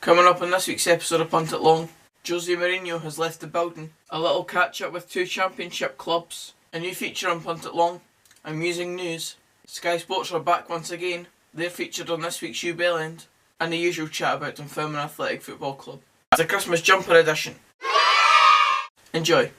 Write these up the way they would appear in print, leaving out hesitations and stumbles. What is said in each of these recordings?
Coming up in this week's episode of Punt It Long, Jose Mourinho has left the building, a little catch up with two championship clubs, a new feature on Punt It Long, amusing news, Sky Sports are back once again, they're featured on this week's You Bellend, and the usual chat about Dunfermline Athletic Football Club. It's a Christmas jumper edition. Enjoy.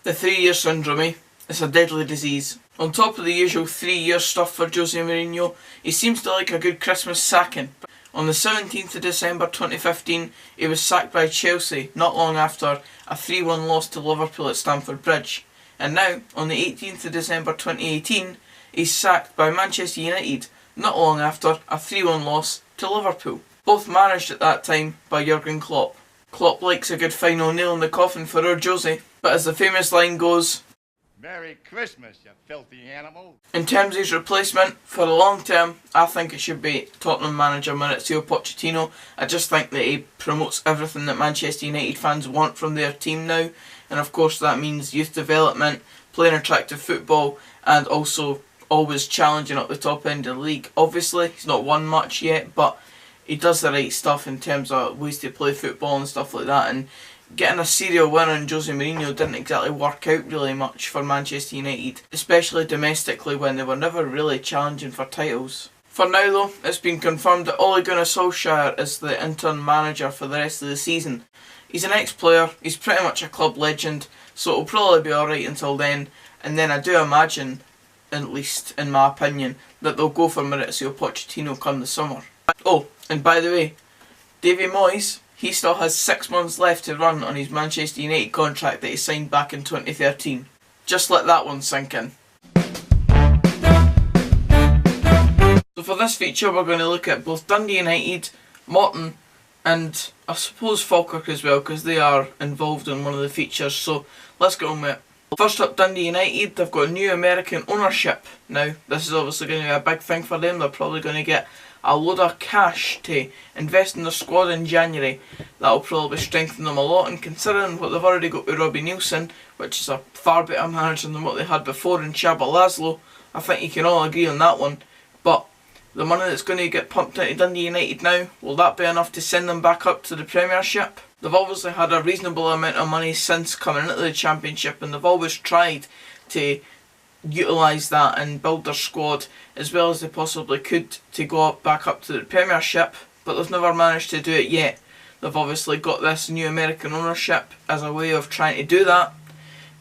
The 3-year syndrome, eh? It's a deadly disease. On top of the usual 3-year stuff for Jose Mourinho, he seems to like a good Christmas sacking. On the 17th of December 2015, he was sacked by Chelsea, not long after a 3-1 loss to Liverpool at Stamford Bridge. And now, on the 18th of December 2018, he's sacked by Manchester United, not long after a 3-1 loss to Liverpool. Both managed at that time by Jurgen Klopp. Klopp likes a good final nail in the coffin for our Jose, but as the famous line goes, "Merry Christmas, you filthy animal." In terms of his replacement, for the long term, I think it should be Tottenham manager Maurizio Pochettino. I just think that he promotes everything that Manchester United fans want from their team now, and of course that means youth development, playing attractive football, and also always challenging up the top end of the league. Obviously, he's not won much yet, but he does the right stuff in terms of ways to play football and stuff like that, and getting a serial winner in Jose Mourinho didn't exactly work out really much for Manchester United, especially domestically when they were never really challenging for titles. For now though, it's been confirmed that Ole Gunnar Solskjaer is the interim manager for the rest of the season. He's an ex-player, he's pretty much a club legend, so it'll probably be alright until then, and then I do imagine, at least in my opinion, that they'll go for Maurizio Pochettino come the summer. Oh, and by the way, Davy Moyes, he still has 6 months left to run on his Manchester United contract that he signed back in 2013. Just let that one sink in. So for this feature we're going to look at both Dundee United, Morton, and I suppose Falkirk as well, because they are involved in one of the features, so let's get on with it. First up, Dundee United, they've got new American ownership. Now, this is obviously going to be a big thing for them. They're probably going to get a load of cash to invest in their squad in January. That'll probably strengthen them a lot, and considering what they've already got with Robbie Neilson, which is a far better manager than what they had before in Csaba Laszlo, I think you can all agree on that one. But the money that's going to get pumped into Dundee United now, will that be enough to send them back up to the Premiership? They've obviously had a reasonable amount of money since coming into the Championship, and they've always tried to utilise that and build their squad as well as they possibly could to go back up to the Premiership, but they've never managed to do it yet. They've obviously got this new American ownership as a way of trying to do that,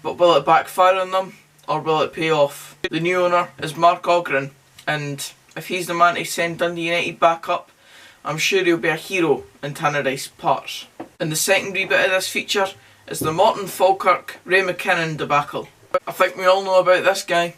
but will it backfire on them or will it pay off? The new owner is Mark Ogren, and if he's the man to send Dundee United back up, I'm sure he'll be a hero in Tannadice parts. And the second wee bit of this feature is the Morton Falkirk Ray McKinnon debacle. I think we all know about this guy.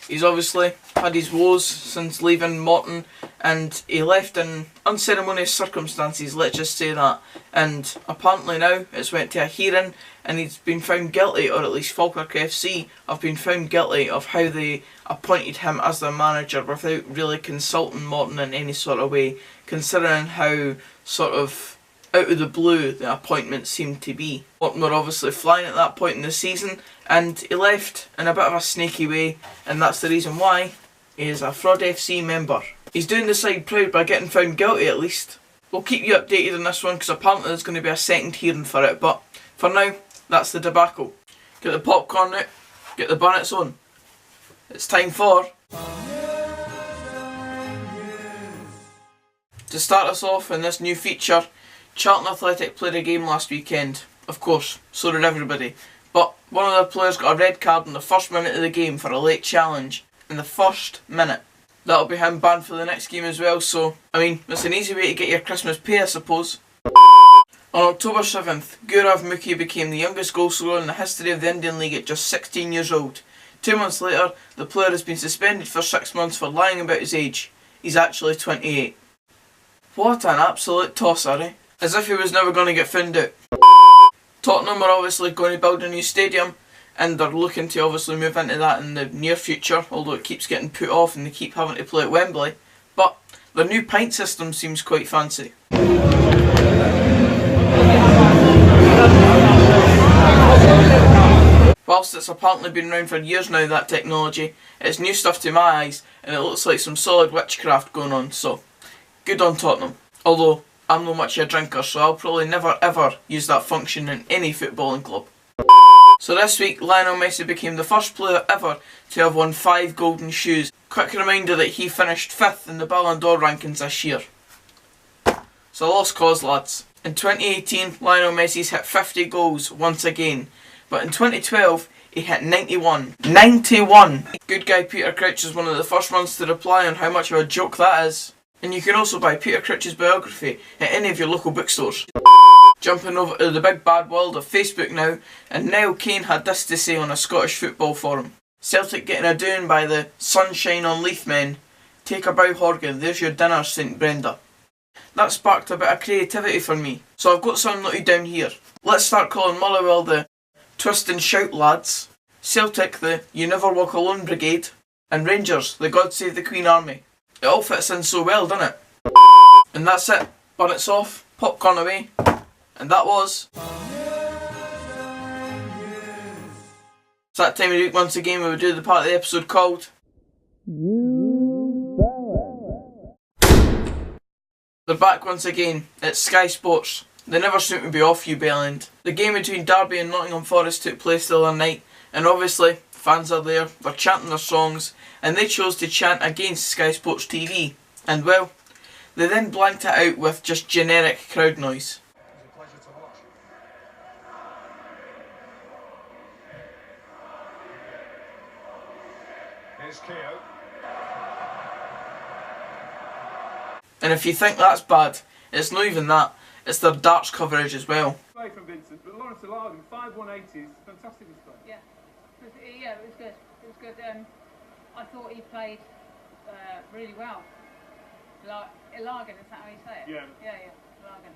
He's obviously had his woes since leaving Morton, and he left in unceremonious circumstances, let's just say that. And apparently now it's went to a hearing and he's been found guilty, or at least Falkirk FC have been found guilty of how they appointed him as their manager without really consulting Morton in any sort of way, considering how sort of out of the blue the appointment seemed to be. Morton were obviously flying at that point in the season, and he left in a bit of a snaky way, and that's the reason why he is a Fraud FC member. He's doing the side proud by getting found guilty at least. We'll keep you updated on this one because apparently there's going to be a second hearing for it, but for now, that's the debacle. Get the popcorn out, get the bonnets on. It's time for... To start us off in this new feature, Charlton Athletic played a game last weekend. Of course, so did everybody. But one of their players got a red card in the first minute of the game for a late challenge. In the first minute. That'll be him banned for the next game as well, so, I mean, it's an easy way to get your Christmas pay, I suppose. On October 7th, Gaurav Mukhi became the youngest goal scorer in the history of the Indian League at just 16 years old. 2 months later, the player has been suspended for 6 months for lying about his age. He's actually 28. What an absolute tosser, eh? As if he was never going to get found out. Tottenham are obviously going to build a new stadium, and they're looking to obviously move into that in the near future, although it keeps getting put off and they keep having to play at Wembley. But their new pint system seems quite fancy. Whilst it's apparently been around for years now, that technology, it's new stuff to my eyes, and it looks like some solid witchcraft going on, so Good on Tottenham. Although, I'm not much of a drinker, so I'll probably never ever use that function in any footballing club. So this week, Lionel Messi became the first player ever to have won 5 golden shoes. Quick reminder that he finished 5th in the Ballon d'Or rankings this year. So lost cause, lads. In 2018, Lionel Messi's hit 50 goals once again. But in 2012, he hit 91. 91! Good guy Peter Crouch is one of the first ones to reply on how much of a joke that is. And you can also buy Peter Crouch's biography at any of your local bookstores. Jumping over to the big bad world of Facebook now, and Niall Kane had this to say on a Scottish football forum. Celtic getting a doing by the Sunshine on Leith men. Take a bow, Horgan, there's your dinner, St Brenda. That sparked a bit of creativity for me, so I've got some noted down here. Let's start calling Motherwell the Twist and Shout lads, Celtic the You Never Walk Alone Brigade, and Rangers the God Save the Queen Army. It all fits in so well, doesn't it? And that's it. Bunnets off, popcorn away, and that was... It's that time of the week once again where we do the part of the episode called... You Bellend. They're back once again. It's Sky Sports. They never seem to be off You Bellend. The game between Derby and Nottingham Forest took place the other night, and obviously fans are there, they're chanting their songs, and they chose to chant against Sky Sports TV. And well, they then blanked it out with just generic crowd noise. It was a pleasure to watch. Here's Keogh. And if you think that's bad, it's not even that, it's their darts coverage as well. Play from Vincent, but Lawrence Alagan, 5-180s, fantastic display. Yeah, it was good. It was good. I thought he played really well. Ilagan, is that how you say it? Yeah. Ilagan,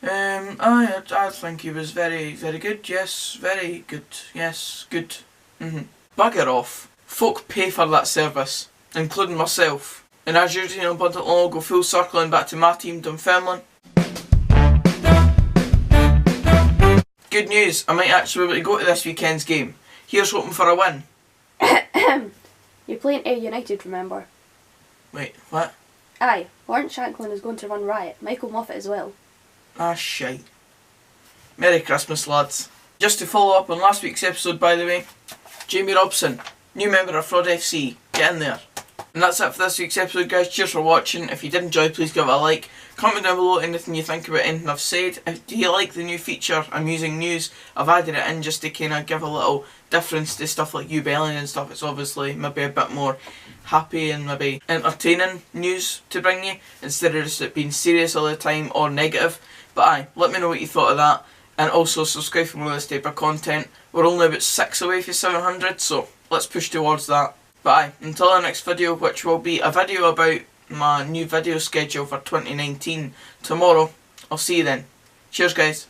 yeah. I think he was very, very good. Yes, very good. Yes, good. Bugger off. Folk pay for that service, including myself. And as usual on Punt, I'll go full circling back to my team, Dunfermline. Good news, I might actually be able to go to this weekend's game. Here's hoping for a win. You're playing Ayr United, remember? Wait, what? Aye, Warren Shanklin is going to run riot. Michael Moffat as well. Ah, shite. Merry Christmas, lads. Just to follow up on last week's episode, by the way, Jamie Robson, new member of Fraud FC, get in there. And that's it for this week's episode, guys. Cheers for watching. If you did enjoy, please give it a like. Comment down below anything you think about anything I've said. Do you like the new feature I'm using news? I've added it in just to kind of give a little difference to stuff like You Bellend and stuff. It's obviously maybe a bit more happy and maybe entertaining news to bring you, instead of just it being serious all the time or negative. But aye, let me know what you thought of that. And also subscribe for more of this type of content. We're only about 6 away from 700, so let's push towards that. But aye, until our next video, which will be a video about my new video schedule for 2019 tomorrow, I'll see you then. Cheers, guys.